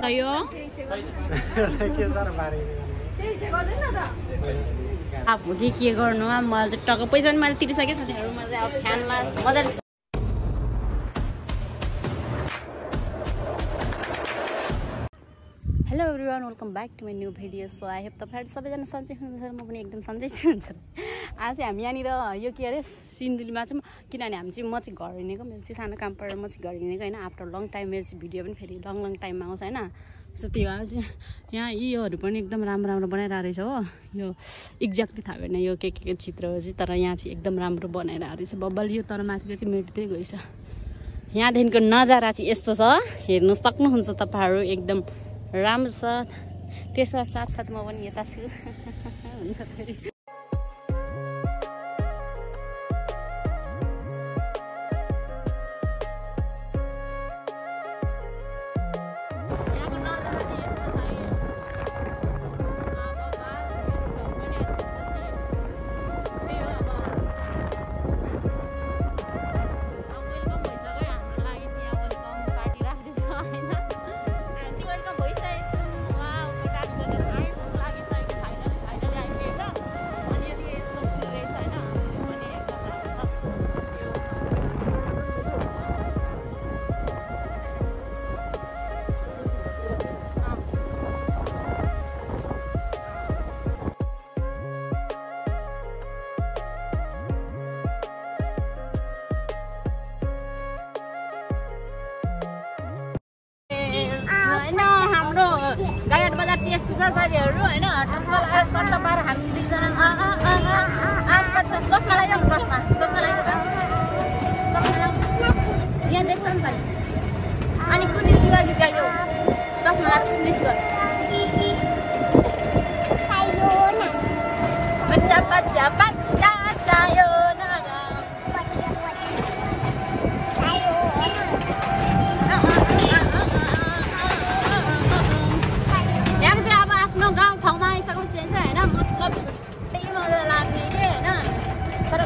यो अब के गर्नु मैले चाहिँ टक्क पैसा पनि मैले तिरिसकेँ साथीहरू मैले अब फ्यानमा मजाले hello everyone welcome back to my new video so I hope तपाईँहरू सबैजना सन्चै हुनुहुन्छ म पनि एकदम सन्चै छु हुन्छ आज चाहिँ हामी यहाँनिर यो के अरे सिन्धुलीमा चाहिँ किनभने हामी चाहिँ म चाहिँ घर हिँडेको मेरो चाहिँ सानो काम परेर म चाहिँ घर हिँडेको होइन आफ्टर लङ टाइम मेरो चाहिँ भिडियो पनि फेरि लङ टाइममा आउँछ होइन सो त्यही भएर चाहिँ यहाँ योहरू पनि एकदम राम्रो बनाइरहेको रहेछ हो यो एक्ज्याक्टली थाहा भएन यो के चित्र हो चाहिँ तर यहाँ चाहिँ एकदम राम्रो बनाइरहेको रहेछ बब्बल यो तर माथिको चाहिँ मेट्दै गएछ यहाँदेखिको नजारा चाहिँ यस्तो छ हेर्नु सक्नुहुन्छ तपाईँहरू एकदम राम्रो छ त्यसको साथसाथ म पनि यता छु हुन्छ फेरि गाईघाट बजार चाहिँ यस्तो छ साथीहरू होइन सट्टा पाएर हामी दुईजना चस्मा लगाइजाउँ चस्मा यहाँ देख्छ नि त अनि कुनै चुवा गीत गायो चस्मा लगाएर कुनै चुवा बच्चा बच्चा बच्चा सायो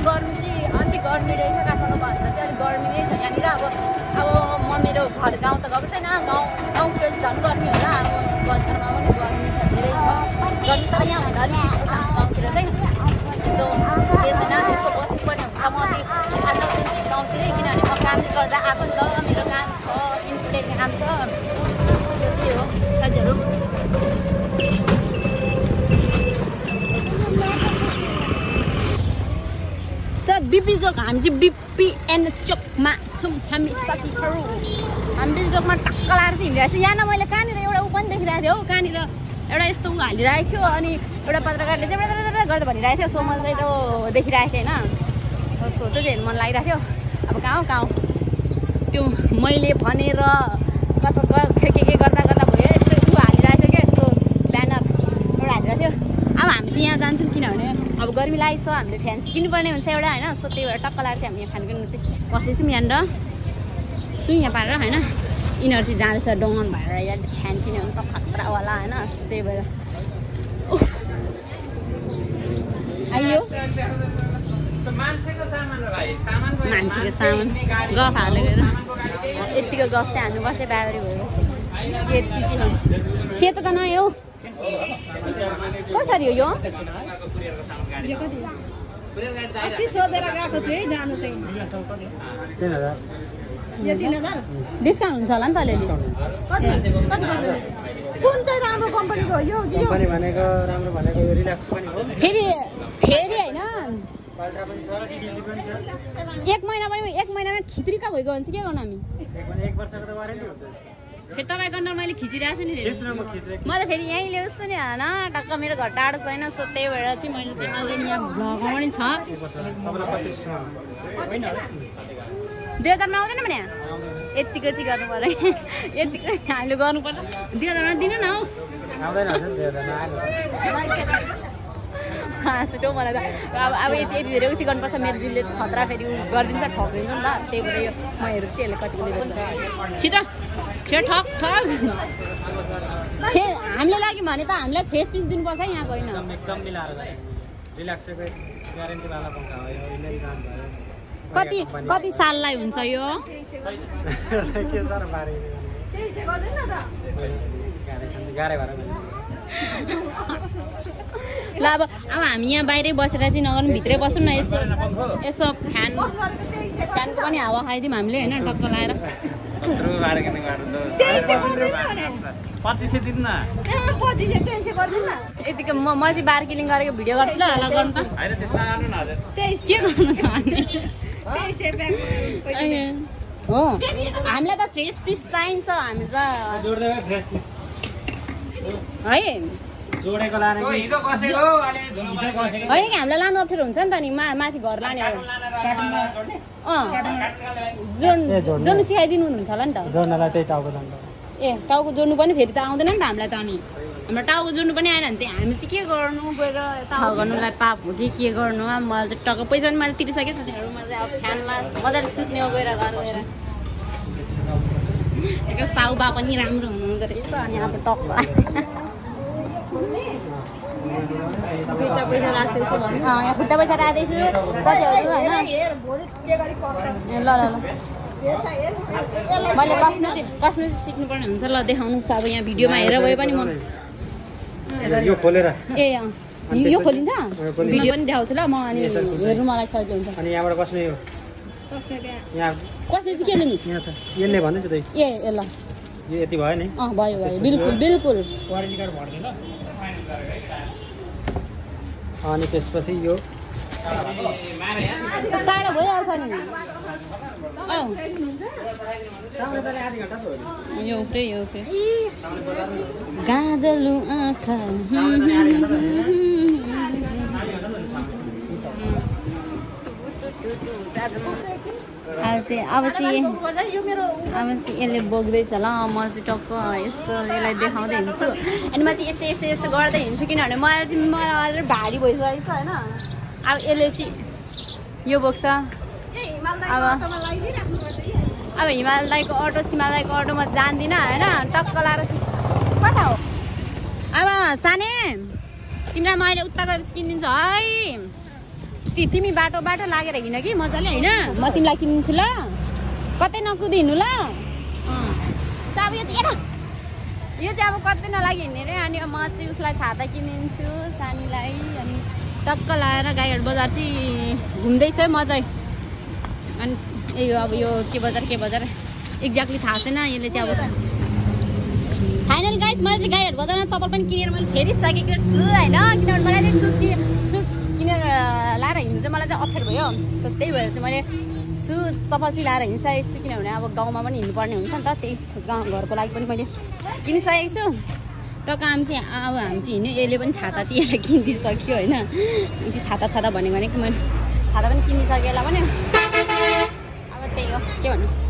गर्मी चाहिँ अन्ति गर्मी रहेछ काठमाडौँ भन्दा चाहिँ अलिक गर्मी नै छ यहाँनिर अब म मेरो घर गाउँ त गएको छैन गाउँको चाहिँ झन् गर्मी होला अब बजारमा पनि गर्मी छ धेरै छ गर्मी तर यहाँ भन्दा अलिक ठिक छ गाउँतिर चाहिँ जो के छैन त्यस्तो बस्नुपर्ने हुन्छ म चाहिँ आजकल चाहिँ गाउँतिरै किनभने म कामले गर्दा आएको नि त मेरो काम छ इन्टरटेन काम छ त्यही हो साथीहरू बिपी चोक हामी चाहिँ बिपिएन चोकमा छौँ हामी साथीहरू हामी बिपी चोकमा टक्क लाएर चाहिँ हिँडिरहेको छ यहाँ मैले कहाँनिर एउटा ऊ पनि देखिरहेको थियो हौ कहाँनिर एउटा यस्तो ऊ हालिरहेको थियो अनि एउटा पत्रकारले चाहिँ गर्दा भनिरहेको थियो सो मैले चाहिँ त्यो देखिरहेको थिएँ होइन सो त्यो चाहिँ हेर्नु मन लागिरहेको थियो अब कहाँ त्यो मैले भनेर कता के गर्दा भयो यस्तो ऊ हालिरहेको थियो क्या यस्तो ब्यानर एउटा हालिरहेको थियो अब हामी चाहिँ यहाँ जान्छौँ किनभने अब गर्मी लागेको छ हामीले फ्यान किन्नुपर्ने हुन्छ एउटा होइन सो त्यही भएर टक्क लागेर चाहिँ हामी यहाँ फ्यान किन्नु चाहिँ बस्दैछौँ यहाँनिर यहाँ पारेर होइन यिनीहरू चाहिँ जाँदैछ डोङन भएर यहाँ फ्यान किन्यो भने त खतरावाला होइन त्यही भएर आइयो मान्छेको सामान गफ हालेर यतिको गफ चाहिँ हाल्नुपर्छ बाबरी भयो यति चाहिँ सेतो त नयाँ हौ कसरी हो यो सोधेर गएको छु है जानु चाहिँ डिस्काउन्ट हुन्छ होला नि त अलिअलि कुन चाहिँ राम्रो कम्पनीको हो यो भनेको राम्रो भनेको रिल्याक्स पनि हो फेरि होइन एक महिनामा खित्रीका भइगयो भने चाहिँ के गर्नु हामी एक वर्षको त वारेन्टी हुन्छ फेरि तपाईँको अन्डर मैले खिचिरहेको छु नि म त फेरि यहीँ ल्याउँछु नि होइन टक्क मेरो घर टाढो छैन सो त्यही भएर चाहिँ मैले चाहिँ अलरेडी यहाँ भ्लगमा पनि छ 2000मा आउँदैन भने यतिको चाहिँ गर्नु पर्यो यतिको हामीले गर्नुपर्छ 2000मा दिनु न हौ हाँसुटो मलाई त अब यति धेरै उसी गर्नुपर्छ मेरो दिलले चाहिँ खतरा फेरि गरिदिन्छ ठगिदिन्छ नि त त्यही भएर यो म हेरेको चाहिँ यसले कतिको दिन्छ छिटो ठक हामीले लाग्यो भने त हामीलाई फ्रेस पिस दिनुपर्छ यहाँ गएन एकदम मिलाएर रिल्याक्सको ग्यारेन्टी वाला पंखा हो यो इन्डियन ब्रान्ड भयो कति साललाई हुन्छ यो के सर बारे ल अब हामी यहाँ बाहिरै बसेर चाहिँ नगर्नु भित्रै बसौँ न यसो यसो फ्यानको पनि हावा खाइदिउँ हामीले होइन टक्क लाएर यतिको म चाहिँ बार्गेनिङ गरेको भिडियो गर्छु ल ल गर्नु त के गर्नु हो हामीलाई त फ्रेस पिस चाहिन्छ हामी त है जोडेको लाने होइन कि हामीलाई लानु अप्ठ्यारो हुन्छ नि त नि माथि घर लाने जोड्नु सिकाइदिनु हुन्छ होला नि त जोड्नलाई त्यही टाउको जान्छ ए टाउको जोड्नु पनि फेरि त आउँदैन नि त हामीलाई त अनि हाम्रो टाउको जोड्नु पनि आएन भने चाहिँ हामी चाहिँ के गर्नु गएर थाहा गर्नुलाई पाप हो कि के गर्नु मलाई चाहिँ टक्क पैसा पनि मैले तिरिसकेँ साथीहरूमा चाहिँ अब फ्यानमा मजाले सुत्ने हो गएर घर गएर एक साउबा पनि राम्रो हुनुहुँदो रहेछ अनि अब टक्क यहाँ खुट्टा पैसा राख्दैछु साथीहरू होइन ल ल ल मैले कस्नु चाहिँ सिक्नुपर्ने हुन्छ ल देखाउनु अब यहाँ भिडियोमा हेरेर भए पनि म यो खोलेर ए यो खोलिन्छ भिडियो पनि देखाउँछु ल म अनि हेर्नु मलाई सजिलो हुन्छ अनि यहाँबाट कस्ने यो यहाँ कसले चाहिँ के लिने यहाँ छ यसले भन्दैछ त ए ल यो यति भयो नि भयो भयो बिल्कुल बिल्कुल वारेन्टी कार्ड भर्दै ल अनि त्यसपछि यो टाढो भइहाल्छ नि यो गाजलु आँखा अब चाहिँ यसले बोक्दैछ ल म चाहिँ टक्क यसो यसलाई देखाउँदै हिँड्छु अनि म चाहिँ यसो गर्दै हिँड्छु किनभने मलाई अलरेडी भारी भइसकेको छ होइन अब यसले चाहिँ यो बोक्छ अब हिमाल दाइको अटो सिमाल दाइको अटोमा जान्दिनँ होइन टक्क लाएर कता हो अब साने तिमीलाई मैले उता गएर किनिदिन्छु है तिमी बाटो लागेर हिँड कि मजाले होइन म तिमीलाई किनिदिन्छु ल कतै नकुदी हिँड्नु ल अब यो चाहिँ अब कतै नलागि हिँड्ने रे अनि म चाहिँ उसलाई छाता किनिदिन्छु सानीलाई अनि टक्क लाएर गाईघाट बजार चाहिँ घुम्दैछ मजा अनि यही हो अब यो के बजार एक्ज्याक्टली थाहा छैन यसले चाहिँ अब फाइनल गाइस मैले चाहिँ गाईघाट बजारमा चप्पल पनि किनेर मैले फेरिसकेको छु होइन किनभने मलाई चाहिँ सुज किनेर लाएर हिँड्नु चाहिँ मलाई चाहिँ अप्ठ्यारो भयो सो त्यही भएर चाहिँ मैले चप्पल चाहिँ लाएर हिँडिसकेको छु किनभने अब गाउँमा पनि हिँड्नुपर्ने हुन्छ नि त त्यही घरको लागि पनि मैले किनिसकेको छु र काम चाहिँ अब हामी चाहिँ हिँड्यो यसले पनि छाता चाहिँ यसलाई किनिदिइसक्यो होइन छाता भनेको मैले छाता पनि किनिसकेँ यसलाई पनि अब त्यही हो के भन्नु